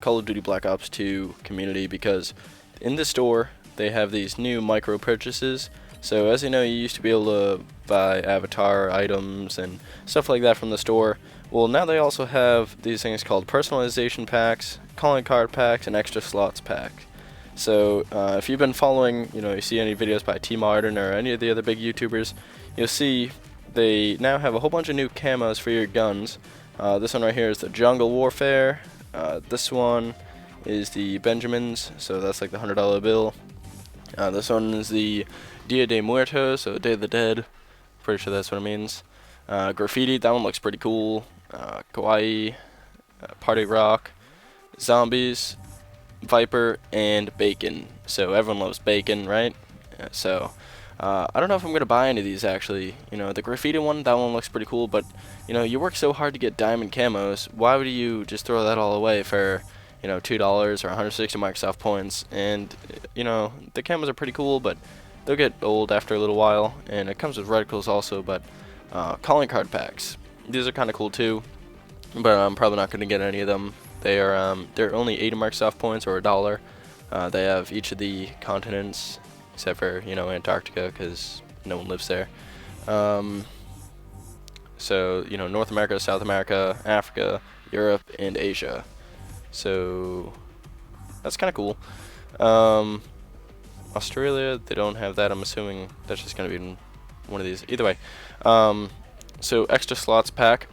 Call of Duty Black Ops 2 community, because in the store they have these new micro purchases. So as you know, you used to be able to buy avatar items and stuff like that from the store. Well, now they also have these things called personalization packs, calling card packs, and extra slots pack. So if you've been following, you see any videos by T Martin or any of the other big YouTubers, you'll see they now have a whole bunch of new camos for your guns. This one right here is the Jungle Warfare. This one is the Benjamins, so that's like the $100 bill. This one is the Dia de Muertos, so Day of the Dead. Pretty sure that's what it means. Graffiti, that one looks pretty cool. Kawaii, Party Rock, Zombies, Viper, and Bacon. So everyone loves bacon, right? I don't know if I'm going to buy any of these, actually. The graffiti one, that one looks pretty cool, but, you work so hard to get diamond camos. Why would you just throw that all away for, $2 or 160 Microsoft points? And, the camos are pretty cool, but they'll get old after a little while, and it comes with reticles also, but calling card packs. These are kind of cool too, but I'm probably not going to get any of them. They're only 80 Microsoft points or $1. They have each of the continents, except for, Antarctica, because no one lives there. So, North America, South America, Africa, Europe, and Asia. So, that's kind of cool. Australia, they don't have that. I'm assuming that's just going to be one of these. Either way. So, extra slots pack.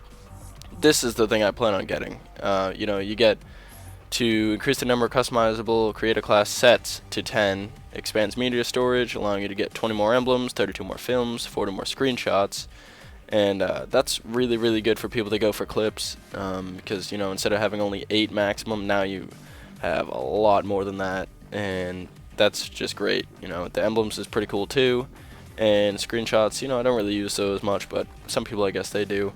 This is the thing I plan on getting. You get to increase the number of customizable creator class sets to 10, expands media storage, allowing you to get 20 more emblems, 32 more films, 40 more screenshots, and that's really, really good for people that go for clips, because, instead of having only 8 maximum, now you have a lot more than that, and that's just great. The emblems is pretty cool too, and screenshots, I don't really use those much, but some people, I guess, they do.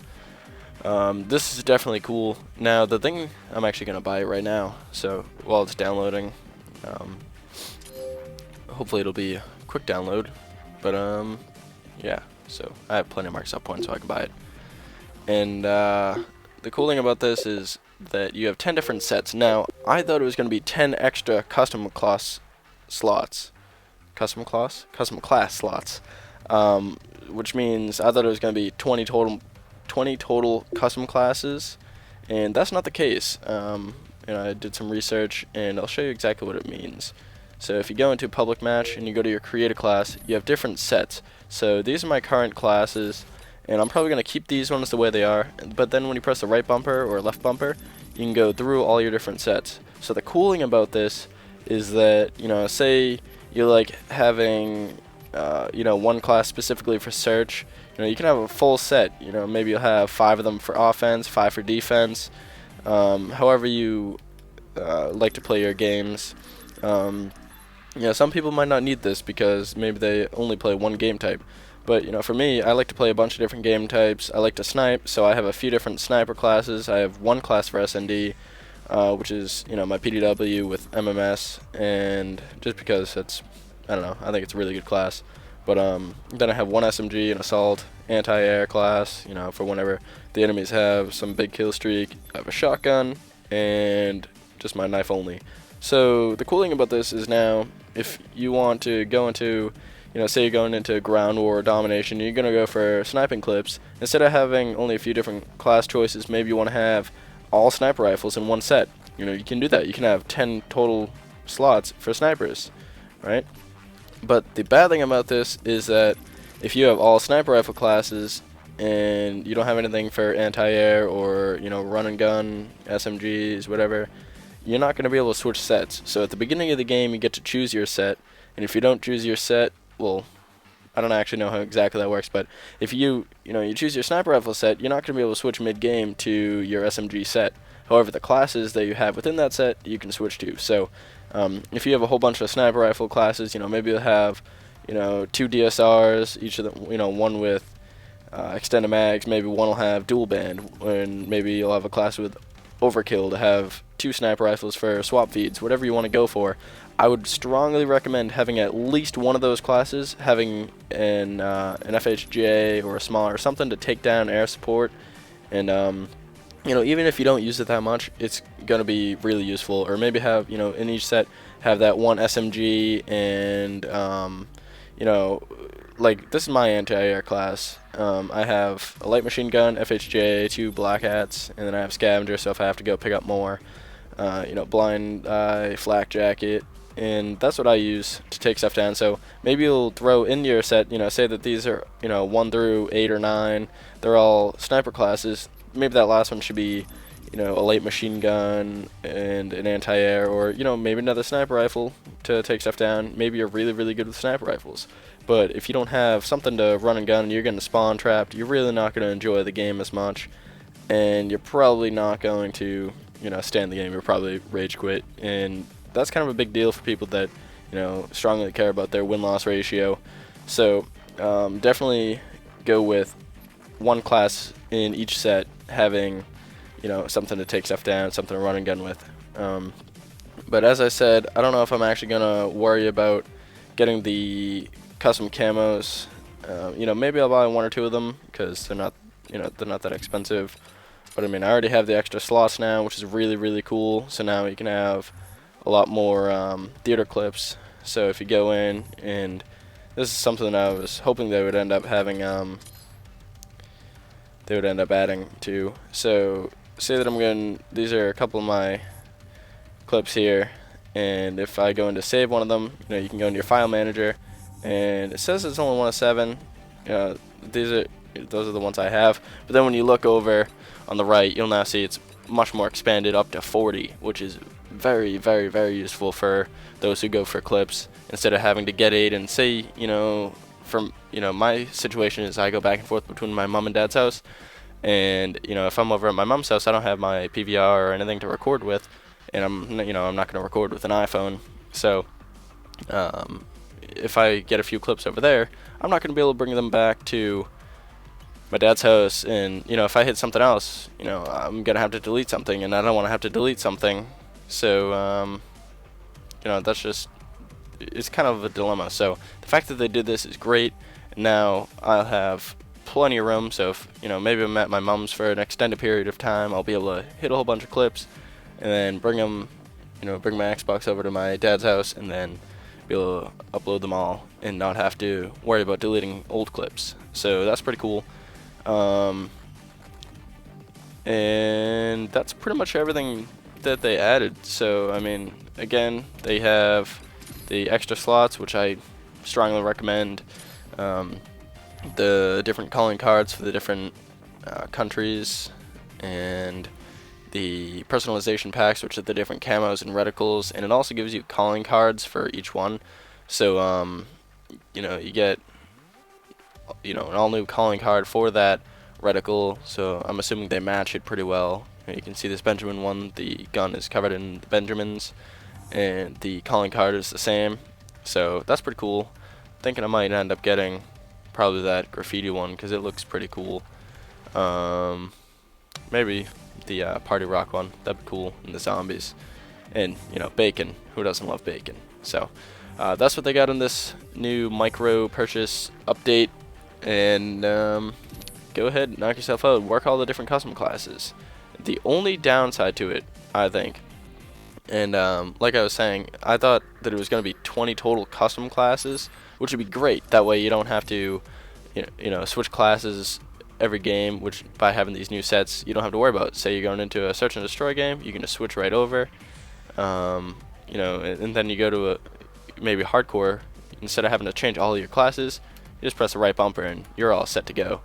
This is definitely cool. Now, the thing, I'm actually going to buy it right now, so while it's downloading, hopefully it'll be a quick download, but yeah, so I have plenty of Microsoft points, so I can buy it. And the cool thing about this is that you have 10 different sets. Now, I thought it was going to be 10 extra custom class slots, which means I thought it was going to be 20 total custom classes, and that's not the case. I did some research, and I'll show you exactly what it means. So if you go into a public match and you go to your creator class, you have different sets. So these are my current classes, and I'm probably going to keep these ones the way they are, but then when you press the right bumper or left bumper, you can go through all your different sets. So the cool thing about this is that, say you like having one class specifically for search, you can have a full set. Maybe you'll have 5 of them for offense, 5 for defense, however you like to play your games. Some people might not need this because maybe they only play one game type. But, for me, I like to play a bunch of different game types. I like to snipe, so I have a few different sniper classes. I have one class for SND, which is, my PDW with MMS, and just because I don't know, I think it's a really good class. But then I have one SMG, an assault, anti-air class, for whenever the enemies have some big kill streak. I have a shotgun, and just my knife only. So the cool thing about this is now, if you want to go into, say you're going into ground war or domination, you're going to go for sniping clips. Instead of having only a few different class choices, maybe you want to have all sniper rifles in one set. You can do that. You can have 10 total slots for snipers, right? But the bad thing about this is that if you have all sniper rifle classes and you don't have anything for anti-air or, run and gun, SMGs, whatever, you're not going to be able to switch sets. So at the beginning of the game, you get to choose your set, and if you don't choose your set, well, I don't actually know how exactly that works, but if you choose your sniper rifle set, you're not going to be able to switch mid-game to your SMG set. However, the classes that you have within that set, you can switch to. So if you have a whole bunch of sniper rifle classes, maybe you'll have, 2 DSRs, each of them, one with extended mags, maybe one will have dual band, and maybe you'll have a class with overkill to have 2 sniper rifles for swap feeds, whatever you want to go for. I would strongly recommend having at least one of those classes, having an FHJ or a smaller or something to take down air support, and you know, even if you don't use it that much, it's gonna be really useful. Or maybe have, you know, in each set have that one SMG and you know, like this is my anti-air class. I have a light machine gun, FHJ, 2 black hats, and then I have scavenger. So if I have to go pick up more, you know, blind eye, flak jacket, and that's what I use to take stuff down. So maybe you'll throw in your set, you know, say that these are, you know, 1 through 8 or 9. They're all sniper classes. Maybe that last one should be, you know, a light machine gun and an anti-air, or, you know, maybe another sniper rifle to take stuff down. Maybe you're really, really good with sniper rifles. But if you don't have something to run and gun and you're getting spawn trapped, you're really not going to enjoy the game as much. And you're probably not going to, you know, stay in the game. You'll probably rage quit. And that's kind of a big deal for people that, you know, strongly care about their win-loss ratio. So definitely go with one class in each set, having, you know, something to take stuff down, something to run and gun with. But as I said, I don't know if I'm actually gonna worry about getting the custom camos. You know, maybe I'll buy 1 or 2 of them because they're not, you know, they're not that expensive. But I mean, I already have the extra slots now, which is really, really cool. So now you can have a lot more theater clips. So if you go in, and this is something I was hoping they would end up having, they would end up adding to. So say that I'm going, these are a couple of my clips here, and if I go into save one of them, you know, you can go into your file manager, and it says it's only 1 of 7. You know, those are the ones I have. But then when you look over on the right, you'll now see it's much more expanded up to 40, which is very, very, very useful for those who go for clips instead of having to get 8. And say, you know, from, you know, my situation is I go back and forth between my mom and dad's house, and, you know, if I'm over at my mom's house, I don't have my PVR or anything to record with, and I'm not going to record with an iPhone. So if I get a few clips over there, I'm not going to be able to bring them back to my dad's house. And, you know, if I hit something else, you know, I'm going to have to delete something, and I don't want to have to delete something. So you know, that's just, it's kind of a dilemma. So the fact that they did this is great. Now I'll have plenty of room, so if, you know, maybe I'm at my mom's for an extended period of time, I'll be able to hit a whole bunch of clips and then bring them, you know, bring my Xbox over to my dad's house and then be able to upload them all and not have to worry about deleting old clips. So that's pretty cool. And that's pretty much everything that they added. So I mean, again, they have the extra slots, which I strongly recommend. The different calling cards for the different countries, and the personalization packs, which are the different camos and reticles, and it also gives you calling cards for each one. So you know, you get, you know, an all new calling card for that reticle. So I'm assuming they match it pretty well. You can see this Benjamin one, the gun is covered in the Benjamins, and the calling card is the same. So that's pretty cool. Thinking I might end up getting probably that graffiti one because it looks pretty cool. Maybe the party rock one, that'd be cool, and the zombies, and, you know, bacon. Who doesn't love bacon? So that's what they got in this new micro purchase update. And go ahead, knock yourself out, work all the different custom classes. The only downside to it, I think, and like I was saying, I thought that it was going to be 20 total custom classes, which would be great. That way you don't have to, you know, switch classes every game, which by having these new sets, you don't have to worry about. Say you're going into a search and destroy game, you can just switch right over. You know, and then you go to a maybe hardcore, instead of having to change all of your classes, you just press the right bumper and you're all set to go.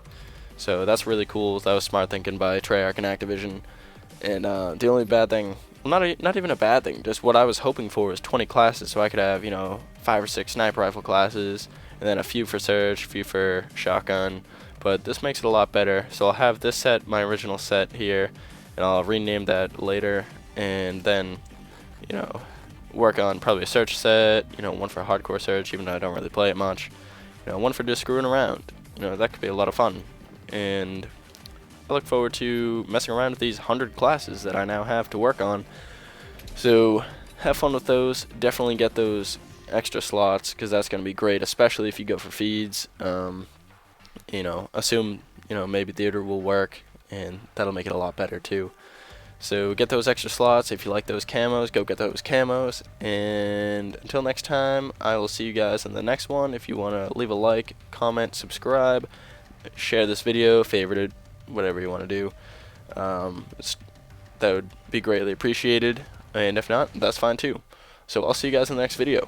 So that's really cool. That was smart thinking by Treyarch and Activision. And the only bad thing, well, not even a bad thing, just what I was hoping for was 20 classes, so I could have, you know, 5 or 6 sniper rifle classes, and then a few for search, a few for shotgun. But this makes it a lot better. So I'll have this set, my original set here, and I'll rename that later, and then, you know, work on probably a search set, you know, one for hardcore search, even though I don't really play it much, you know, one for just screwing around. You know, that could be a lot of fun. And I look forward to messing around with these 100 classes that I now have to work on. So have fun with those. Definitely get those extra slots, because that's going to be great, especially if you go for feeds. Assume maybe theater will work, and that'll make it a lot better too. So get those extra slots. If you like those camos, go get those camos. And until next time, I will see you guys in the next one. If you want to leave a like, comment, subscribe, share this video, favorite it, whatever you want to do, that would be greatly appreciated. And if not, that's fine too. So I'll see you guys in the next video.